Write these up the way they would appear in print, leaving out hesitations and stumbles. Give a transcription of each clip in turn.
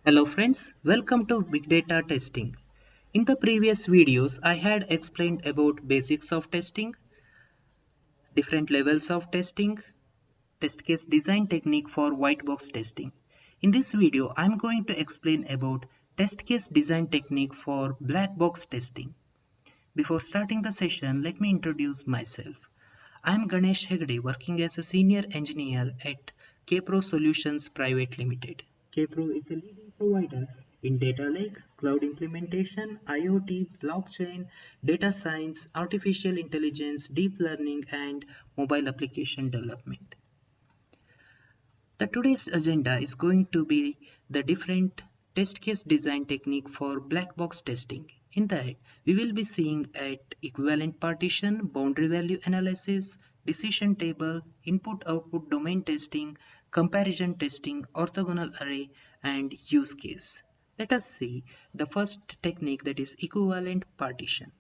Hello friends, welcome to Big Data Testing. In the previous videos, I had explained about basics of testing, different levels of testing, test case design technique for white box testing. In this video, I'm going to explain about test case design technique for black box testing. Before starting the session, let me introduce myself. I'm Ganesh Hegde, working as a senior engineer at Kpro Solutions Private Limited. Kpro is a leading provider in data lake, cloud implementation, IoT, blockchain, data science, artificial intelligence, deep learning, and mobile application development. The today's agenda is going to be the different test case design technique for black box testing. In that, we will be seeing at equivalent partition, boundary value analysis, decision table, input-output domain testing, comparison testing, orthogonal array, and use case. Let us see the first technique, that is equivalent partition.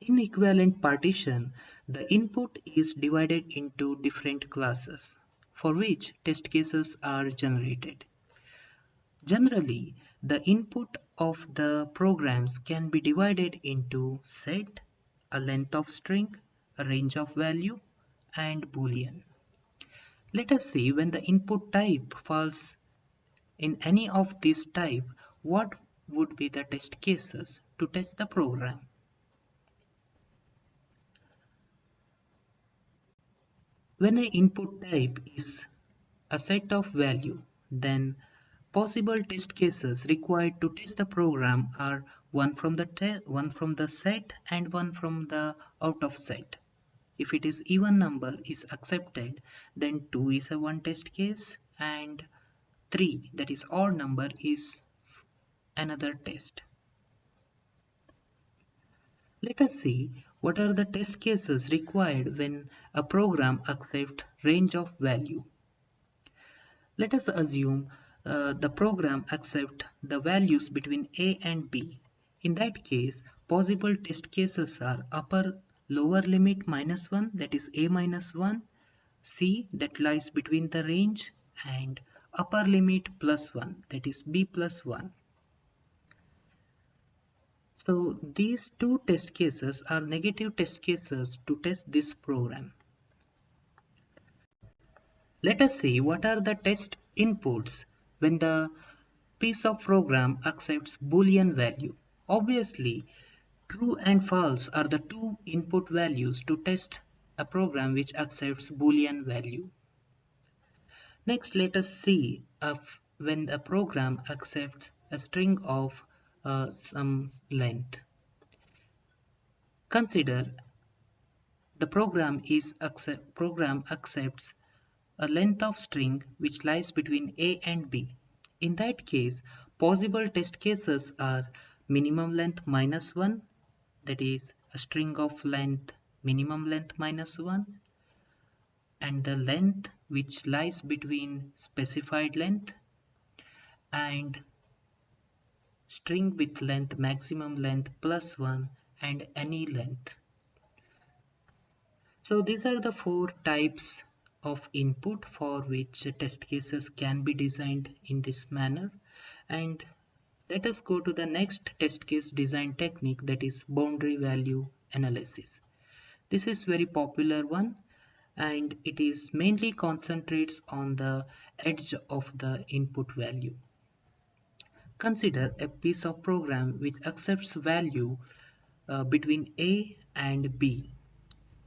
In equivalent partition, the input is divided into different classes for which test cases are generated. Generally, the input of the programs can be divided into set, a length of string, a range of value, and boolean. Let us see when the input type falls in any of these type, what would be the test cases to test the program. When an input type is a set of value, then possible test cases required to test the program are one from the set and one from the out of set. If it is even number is accepted, then 2 is a one test case and 3, that is odd number, is another test. Let us see what are the test cases required when a program accepts range of value. Let us assume the program accepts the values between A and B. In that case, possible test cases are upper lower limit minus 1, that is A minus 1, C, that lies between the range, and upper limit plus 1, that is B plus 1. So these two test cases are negative test cases to test this program. Let us see what are the test inputs when the piece of program accepts Boolean value. Obviously, true and false are the two input values to test a program which accepts Boolean value. Next, let us see when a program accepts a string of some length. Consider the program accepts a length of string which lies between A and B. In that case, possible test cases are minimum length minus 1, that is a string of length minimum length minus 1, and the length which lies between specified length and string with length maximum length plus 1 and any length. So these are the four types of input for which test cases can be designed in this manner. And let us go to the next test case design technique, that is boundary value analysis. This is very popular one and it is mainly concentrates on the edge of the input value. Consider a piece of program which accepts value between A and B.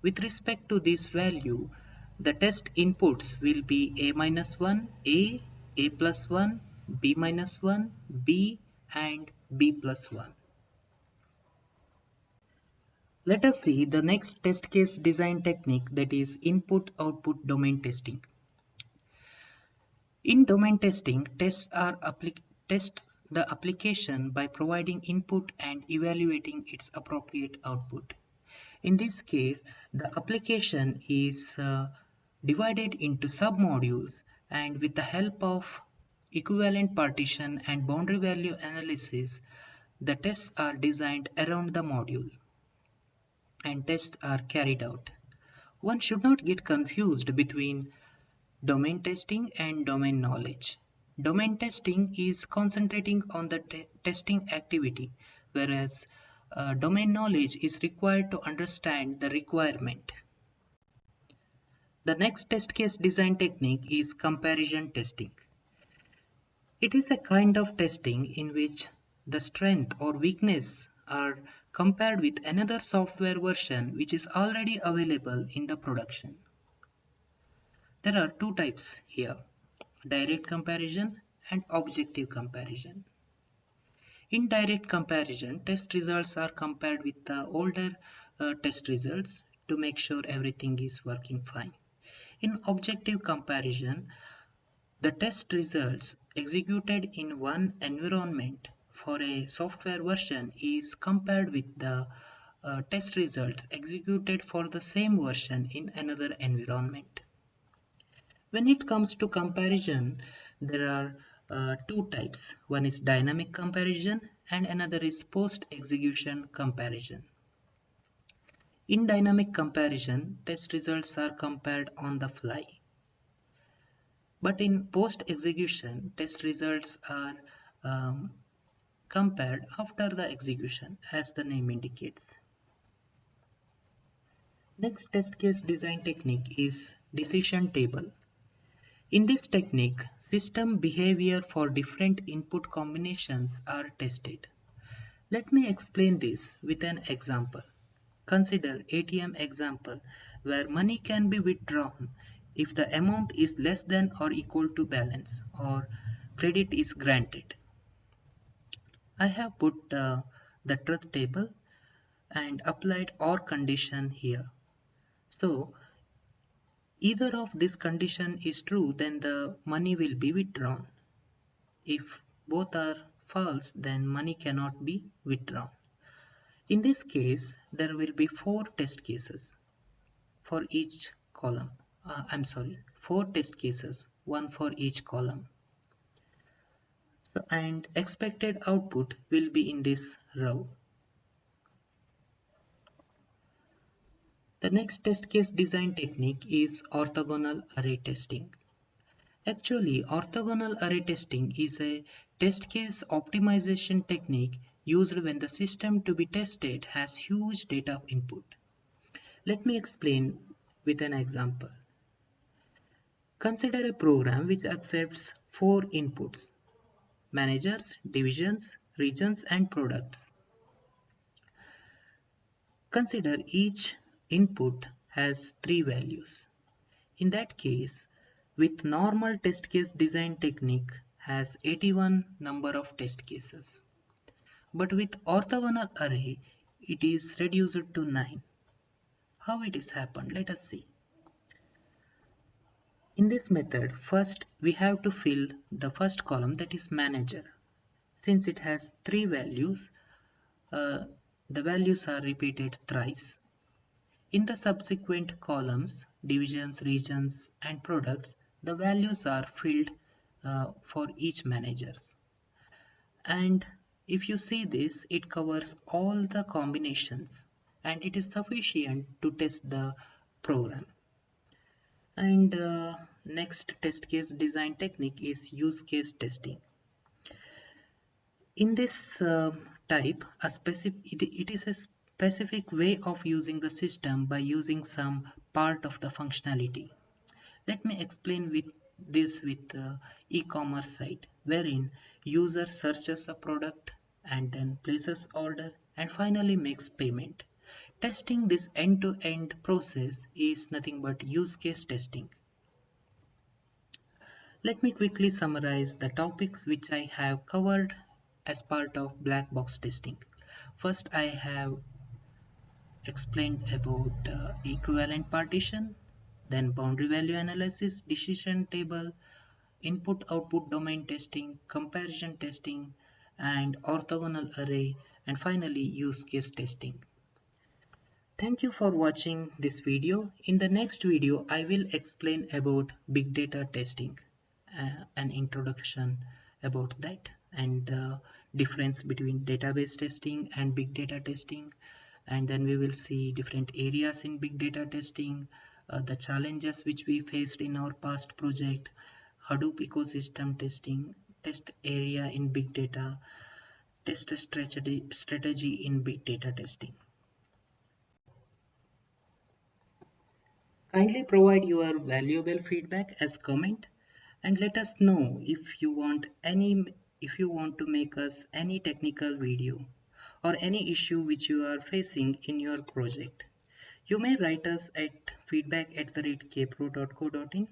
With respect to this value, the test inputs will be A minus 1, A plus 1, B minus 1, B, and B plus 1. Let us see the next test case design technique, that is input-output domain testing. In domain testing, tests the application by providing input and evaluating its appropriate output. In this case, the application is divided into submodules, and with the help of equivalent partition and boundary value analysis, the tests are designed around the module and tests are carried out. One should not get confused between domain testing and domain knowledge. Domain testing is concentrating on the testing activity, whereas domain knowledge is required to understand the requirement. The next test case design technique is comparison testing. It is a kind of testing in which the strength or weakness are compared with another software version which is already available in the production. There are two types here: direct comparison and objective comparison. In direct comparison, test results are compared with the older test results to make sure everything is working fine. In objective comparison, the test results executed in one environment for a software version is compared with the test results executed for the same version in another environment. When it comes to comparison, there are two types. One is dynamic comparison and another is post-execution comparison. In dynamic comparison, test results are compared on the fly. But in post-execution, test results are um, compared after the execution, as the name indicates. Next test case design technique is decision table. In this technique, system behavior for different input combinations are tested. Let me explain this with an example. Consider ATM example where money can be withdrawn if the amount is less than or equal to balance or credit is granted. I have put the truth table and applied OR condition here. So either of this condition is true, then the money will be withdrawn. If both are false, then money cannot be withdrawn. In this case, there will be four test cases for each column. Four test cases, one for each column. So, and expected output will be in this row. The next test case design technique is orthogonal array testing. Actually, orthogonal array testing is a test case optimization technique used when the system to be tested has huge data input. Let me explain with an example. Consider a program which accepts four inputs: managers, divisions, regions, and products. Consider each input has three values. In that case, with normal test case design technique has 81 number of test cases. But with orthogonal array, it is reduced to 9. How it is happened? Let us see. In this method, first we have to fill the first column, that is manager. Since it has three values, the values are repeated thrice. In the subsequent columns, divisions, regions, and products, the values are filled for each managers. And if you see this, it covers all the combinations and it is sufficient to test the program. And next test case design technique is use case testing. In this type, it is a specific way of using the system by using some part of the functionality. Let me explain this with e-commerce site, wherein user searches a product and then places order and finally makes payment. Testing this end-to-end process is nothing but use case testing. Let me quickly summarize the topics which I have covered as part of black box testing. First, I have explained about equivalent partition, then boundary value analysis, decision table, input-output domain testing, comparison testing, and orthogonal array, and finally use case testing. Thank you for watching this video. In the next video, I will explain about big data testing, an introduction about that, and difference between database testing and big data testing. And then we will see different areas in big data testing, the challenges which we faced in our past project, Hadoop ecosystem testing, test area in big data, test strategy in big data testing. Kindly provide your valuable feedback as comment and let us know if you want to make us any technical video or any issue which you are facing in your project. You may write us at feedback@kpro.co.in.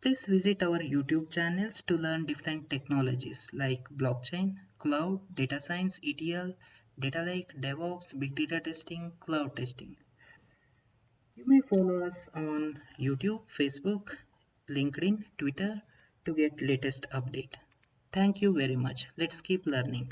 Please visit our YouTube channels to learn different technologies like blockchain, cloud, data science, ETL, data lake, DevOps, big data testing, cloud testing. You may follow us on YouTube, Facebook, LinkedIn, Twitter to get latest update. Thank you very much. Let's keep learning.